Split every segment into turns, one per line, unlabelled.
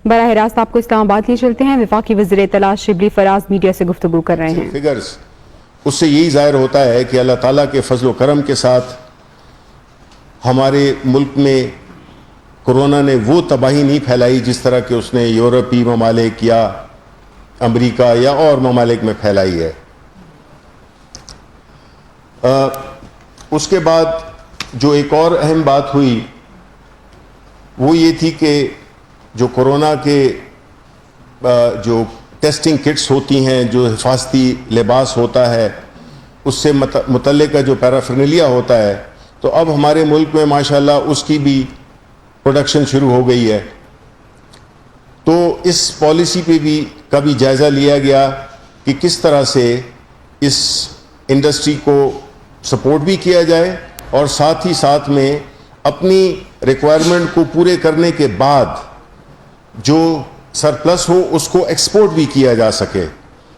براہ راست آپ کو اسلام آباد لیے چلتے ہیں. وفاقی وزیر اطلاع شبلی فراز میڈیا سے گفتگو کر رہے ہیں.
فگرز اس سے یہی ظاہر ہوتا ہے کہ اللہ تعالیٰ کے فضل و کرم کے ساتھ ہمارے ملک میں کورونا نے وہ تباہی نہیں پھیلائی جس طرح کہ اس نے یورپی ممالک یا امریکہ یا اور ممالک میں پھیلائی ہے. اس کے بعد جو ایک اور اہم بات ہوئی وہ یہ تھی کہ جو کورونا کے جو ٹیسٹنگ کٹس ہوتی ہیں، جو حفاظتی لباس ہوتا ہے، اس سے متعلقہ جو پیرافرنیلیا ہوتا ہے، تو اب ہمارے ملک میں ماشاءاللہ اس کی بھی پروڈکشن شروع ہو گئی ہے. تو اس پالیسی پہ بھی کبھی جائزہ لیا گیا کہ کس طرح سے اس انڈسٹری کو سپورٹ بھی کیا جائے اور ساتھ ہی ساتھ میں اپنی ریکوائرمنٹ کو پورے کرنے کے بعد جو سرپلس ہو اس کو ایکسپورٹ بھی کیا جا سکے،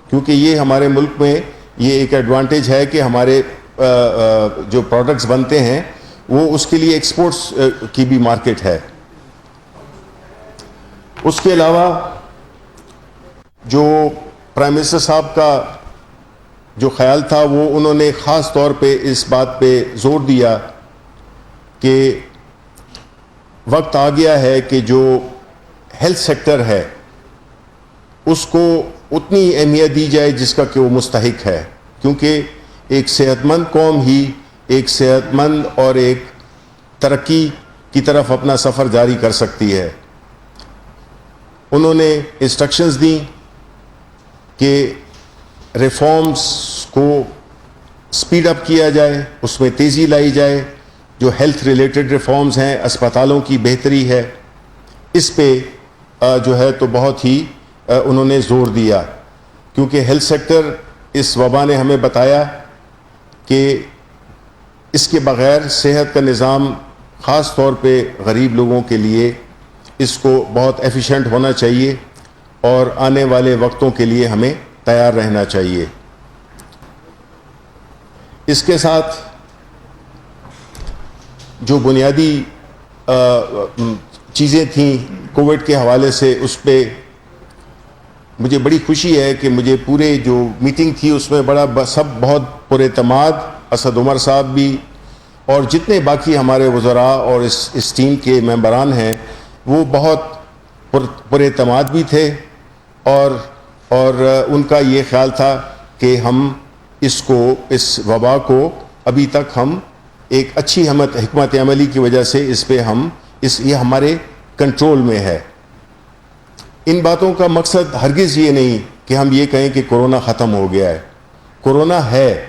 کیونکہ یہ ہمارے ملک میں یہ ایک ایڈوانٹیج ہے کہ ہمارے جو پروڈکٹس بنتے ہیں وہ اس کے لیے ایکسپورٹس کی بھی مارکیٹ ہے. اس کے علاوہ جو پرائم منسٹر صاحب کا جو خیال تھا وہ انہوں نے خاص طور پہ اس بات پہ زور دیا کہ وقت آ گیا ہے کہ جو ہیلتھ سیکٹر ہے اس کو اتنی اہمیت دی جائے جس کا کہ وہ مستحق ہے، کیونکہ ایک صحت مند قوم ہی ایک صحت مند اور ایک ترقی کی طرف اپنا سفر جاری کر سکتی ہے. انہوں نے انسٹرکشنز دیں کہ ریفارمز کو سپیڈ اپ کیا جائے، اس میں تیزی لائی جائے. جو ہیلتھ ریلیٹڈ ریفارمز ہیں، اسپتالوں کی بہتری ہے، اس پہ جو ہے تو بہت ہی انہوں نے زور دیا، کیونکہ ہیلتھ سیکٹر اس وبا نے ہمیں بتایا کہ اس کے بغیر صحت کا نظام خاص طور پہ غریب لوگوں کے لیے اس کو بہت ایفیشینٹ ہونا چاہیے اور آنے والے وقتوں کے لیے ہمیں تیار رہنا چاہیے. اس کے ساتھ جو بنیادی چیزیں تھیں کووڈ کے حوالے سے، اس پہ مجھے بڑی خوشی ہے کہ مجھے پورے جو میٹنگ تھی اس میں سب بہت پر اعتماد، اسد عمر صاحب بھی اور جتنے باقی ہمارے وزراء اور اس ٹیم کے ممبران ہیں وہ بہت پر اعتماد بھی تھے اور ان کا یہ خیال تھا کہ ہم اس وبا کو ابھی تک ہم ایک اچھی حکمت عملی کی وجہ سے اس پہ یہ ہمارے کنٹرول میں ہے. ان باتوں کا مقصد ہرگز یہ نہیں کہ ہم یہ کہیں کہ کورونا ختم ہو گیا ہے. کورونا ہے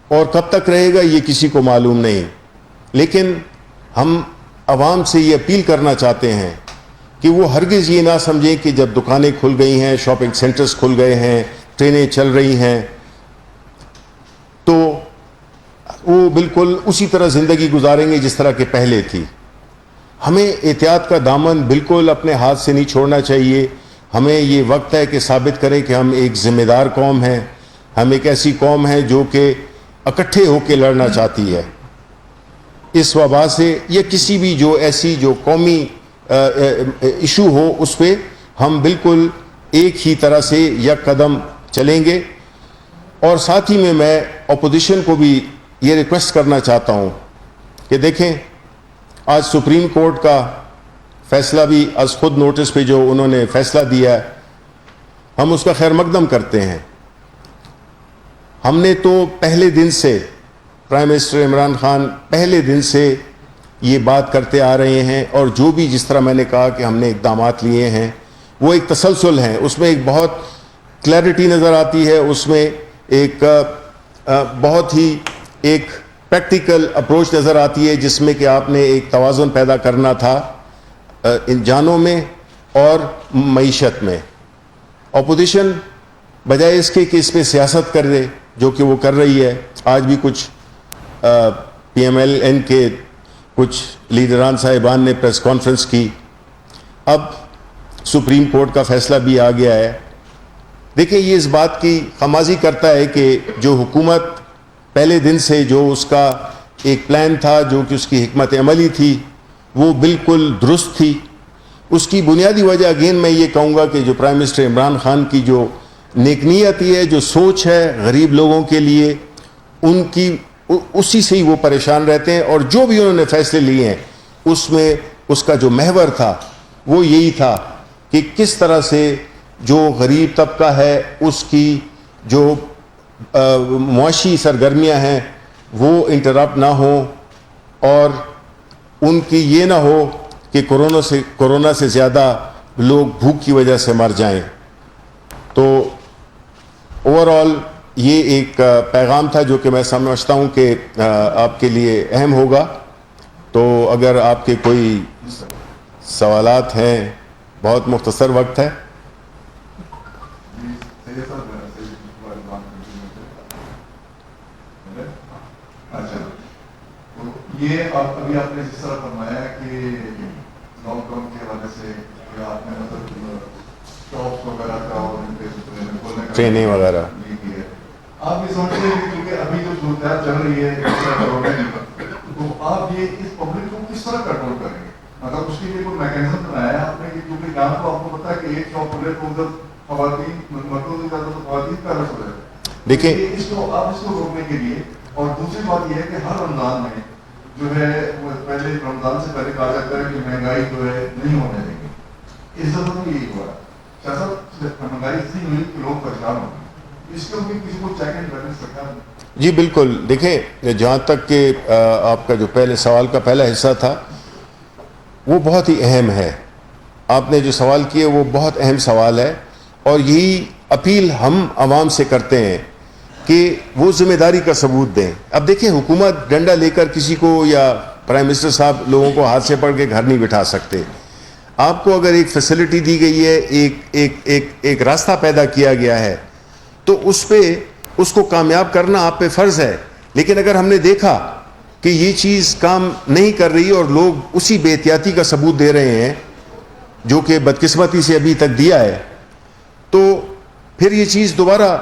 اور کب تک رہے گا یہ کسی کو معلوم نہیں، لیکن ہم عوام سے یہ اپیل کرنا چاہتے ہیں کہ وہ ہرگز یہ نہ سمجھیں کہ جب دکانیں کھل گئی ہیں، شاپنگ سینٹرز کھل گئے ہیں، ٹرینیں چل رہی ہیں تو وہ بالکل اسی طرح زندگی گزاریں گے جس طرح کہ پہلے تھی. ہمیں احتیاط کا دامن بالکل اپنے ہاتھ سے نہیں چھوڑنا چاہیے. ہمیں یہ وقت ہے کہ ثابت کریں کہ ہم ایک ذمہ دار قوم ہیں، ہم ایک ایسی قوم ہے جو کہ اکٹھے ہو کے لڑنا چاہتی ہے اس وبا سے، یا کسی بھی جو ایسی جو قومی ایشو ہو اس پہ ہم بالکل ایک ہی طرح سے یک قدم چلیں گے. اور ساتھ ہی میں اپوزیشن کو بھی یہ ریکویسٹ کرنا چاہتا ہوں کہ دیکھیں آج سپریم کورٹ کا فیصلہ بھی از خود نوٹس پہ جو انہوں نے فیصلہ دیا ہے ہم اس کا خیر مقدم کرتے ہیں. ہم نے تو پہلے دن سے پرائم منسٹر عمران خان پہلے دن سے یہ بات کرتے آ رہے ہیں، اور جو بھی جس طرح میں نے کہا کہ ہم نے اقدامات لیے ہیں وہ ایک تسلسل ہیں، اس میں ایک بہت کلیئرٹی نظر آتی ہے، اس میں ایک بہت ہی ایک پریکٹیکل اپروچ نظر آتی ہے جس میں کہ آپ نے ایک توازن پیدا کرنا تھا ان جانوں میں اور معیشت میں. اپوزیشن بجائے اس کے کہ اس پہ سیاست کر دے جو کہ وہ کر رہی ہے، آج بھی کچھ پی ایم ایل این کے کچھ لیڈران صاحبان نے پریس کانفرنس کی. اب سپریم کورٹ کا فیصلہ بھی آ گیا ہے. دیکھیں یہ اس بات کی خمازی کرتا ہے کہ جو حکومت پہلے دن سے جو اس کا ایک پلان تھا، جو کہ اس کی حکمت عملی تھی وہ بالکل درست تھی، اس کی بنیادی وجہ اگین میں یہ کہوں گا کہ جو پرائم منسٹر عمران خان کی جو نیک نیتی ہے, جو سوچ ہے غریب لوگوں کے لیے, ان کی اسی سے ہی وہ پریشان رہتے ہیں. اور جو بھی انہوں نے فیصلے لیے ہیں اس میں اس کا جو محور تھا وہ یہی تھا کہ کس طرح سے جو غریب طبقہ ہے اس کی جو معاشی سرگرمیاں ہیں وہ انٹرپٹ نہ ہوں, اور ان کی یہ نہ ہو کہ کورونا سے زیادہ لوگ بھوک کی وجہ سے مر جائیں. تو اوور آل یہ ایک پیغام تھا جو کہ میں سمجھتا ہوں کہ آپ کے لیے اہم ہوگا. تو اگر آپ کے کوئی سوالات ہیں, بہت مختصر وقت ہے.
یہ ابھی آپ نے جس طرح فرمایا کہ لاک ڈاؤن کے حوالے سے آپ نے مطلب شاپس وغیرہ کا اور
ٹریننگ وغیرہ
کی ہے, آپ یہ سمجھتے ہیں کہ کیونکہ ابھی جو صورتحال چل رہی ہے تو آپ یہ اس پبلک کو کس طرح کنٹرول کریں گے؟ مطلب اس کے لیے کوئی میکینزم بنایا ہے آپ نے کہ کیونکہ یہاں تو آپ کو پتا ہے کہ ایک شاپ کھلے تو ادھر خواتین مردوں سے زیادہ تو خواتین کا رس ہو جائے.
دیکھیں
اس کو روکنے کے لیے, اور دوسری بات یہ ہے کہ ہر رمضان میں جو ہے وہ پہلے رمضان سے پہلے کہا جاتا ہے کہ مہنگائی جو ہے نہیں ہونے دیں گے. اس دفعہ بھی یہی ہوا ہے. مہنگائی اتنی ہوئی کہ لوگ پریشان ہو گئے. اس کے اوپر کسی کو چیک اینڈ بیلنس سرکار.
جی بالکل. دیکھیں جہاں تک کہ آپ کا جو پہلے سوال کا پہلا حصہ تھا وہ بہت ہی اہم ہے. آپ نے جو سوال کیے وہ بہت اہم سوال ہے, اور یہی اپیل ہم عوام سے کرتے ہیں کہ وہ ذمہ داری کا ثبوت دیں. اب دیکھیں حکومت ڈنڈا لے کر کسی کو یا پرائم منسٹر صاحب لوگوں کو ہاتھ سے پکڑ کے گھر نہیں بٹھا سکتے. آپ کو اگر ایک فیسلٹی دی گئی ہے, ایک راستہ پیدا کیا گیا ہے, تو اس پہ اس کو کامیاب کرنا آپ پہ فرض ہے. لیکن اگر ہم نے دیکھا کہ یہ چیز کام نہیں کر رہی اور لوگ اسی بے احتیاطی کا ثبوت دے رہے ہیں جو کہ بدقسمتی سے ابھی تک دیا ہے, تو پھر یہ چیز دوبارہ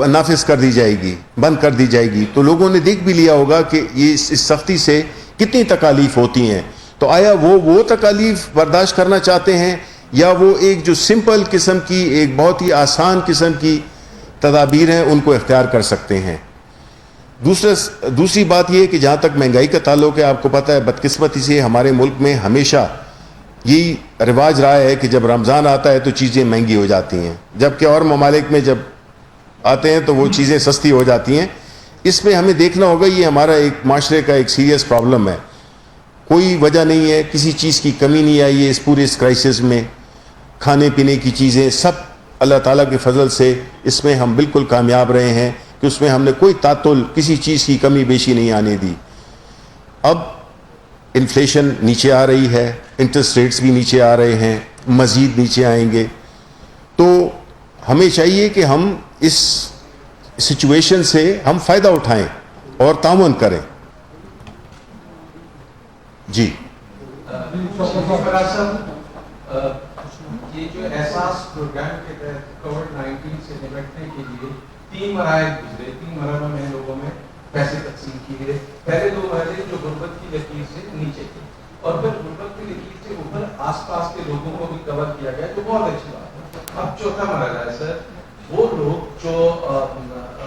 نافذ کر دی جائے گی, بند کر دی جائے گی. تو لوگوں نے دیکھ بھی لیا ہوگا کہ یہ اس سختی سے کتنی تکالیف ہوتی ہیں. تو آیا وہ تکالیف برداشت کرنا چاہتے ہیں, یا وہ ایک جو سمپل قسم کی, ایک بہت ہی آسان قسم کی تدابیر ہیں ان کو اختیار کر سکتے ہیں. دوسری بات یہ ہے کہ جہاں تک مہنگائی کا تعلق ہے, آپ کو پتہ ہے بدقسمتی سے ہمارے ملک میں ہمیشہ یہی رواج رہا ہے کہ جب رمضان آتا ہے تو چیزیں مہنگی ہو جاتی ہیں, جبکہ اور ممالک میں جب آتے ہیں تو وہ چیزیں سستی ہو جاتی ہیں. اس میں ہمیں دیکھنا ہوگا, یہ ہمارا ایک معاشرے کا ایک سیریس پرابلم ہے. کوئی وجہ نہیں ہے, کسی چیز کی کمی نہیں آئی ہے اس پورے اس کرائسس میں. کھانے پینے کی چیزیں سب اللہ تعالیٰ کے فضل سے اس میں ہم بالکل کامیاب رہے ہیں کہ اس میں ہم نے کوئی تعطل, کسی چیز کی کمی بیشی نہیں آنے دی. اب انفلیشن نیچے آ رہی ہے, انٹرسٹ ریٹس بھی نیچے آ رہے ہیں, مزید نیچے آئیں گے. تو ہمیں چاہیے کہ ہم اس سچویشن سے ہم فائدہ اٹھائیں اور تعاون کریں. جی
یہ جو احساس پروگرام کے تحت کووڈ-19 سے نمٹنے کے لیے 3 مراحل گزرے. 3 مرحلوں میں لوگوں میں پیسے تقسیم کیے گئے. پہلے 2 مرحلے جو غربت کی لکیر سے نیچے تھے, اور پھر غربت کی لکیر سے اوپر آس پاس کے لوگوں کو بھی کور کیا گیا, جو بہت اچھی بات ہے. اب چوتھا مرحلہ ہے سر, وہ لوگ جو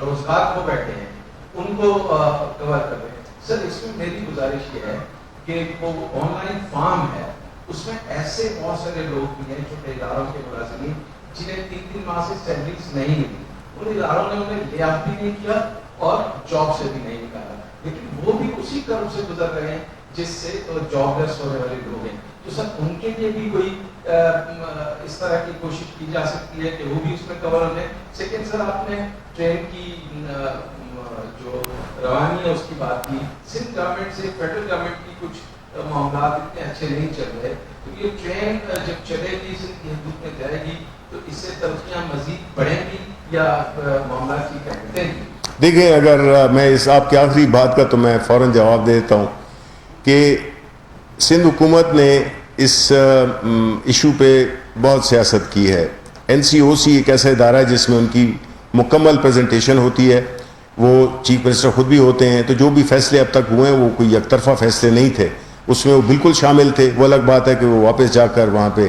روزگار کو بیٹھے ہیں ان کو کور کر رہے ہیں. سر اس میں میری گزارش یہ ہے کہ وہ آن لائن فارم ہے, اس میں ایسے بہت سارے لوگ بھی ہیں چھوٹے اداروں کے ملازمین جنہیں 3 ماہ سے سیلریز نہیں ملی. ان اداروں نے انہیں لے آف بھی نہیں کیا اور جاب سے بھی نہیں نکالا, لیکن وہ بھی اسی کرم سے گزر رہے ہیں جس سے جاب لیس ہونے والے لوگ ہیں. تو سر ان کے لیے بھی کوئی اس طرح کی کوشش کی جا سکتی ہے کہ وہ بھی اس میں کور ہو جائے. سیکنڈ سر, آپ نے ٹرین کی جو روانی ہے اس کی بات کی. سندھ گورنمنٹ سے فیڈرل گورنمنٹ کی کچھ معاملات اتنے اچھے نہیں چل رہے, تو یہ ٹرین جب چلے گی سندھ کی حدود میں جائے گی تو اس سے ترقیاں مزید بڑھیں گی یا معاملات کی کہتے ہیں؟
دیکھیں, اگر میں اس آپ کی آخری بات کا تو میں فوراً جواب دیتا ہوں کہ سندھ حکومت نے اس ایشو پہ بہت سیاست کی ہے. NCOC ایک ایسا ادارہ ہے جس میں ان کی مکمل پریزنٹیشن ہوتی ہے, وہ چیف منسٹر خود بھی ہوتے ہیں. تو جو بھی فیصلے اب تک ہوئے ہیں وہ کوئی یک طرفہ فیصلے نہیں تھے, اس میں وہ بالکل شامل تھے. وہ الگ بات ہے کہ وہ واپس جا کر وہاں پہ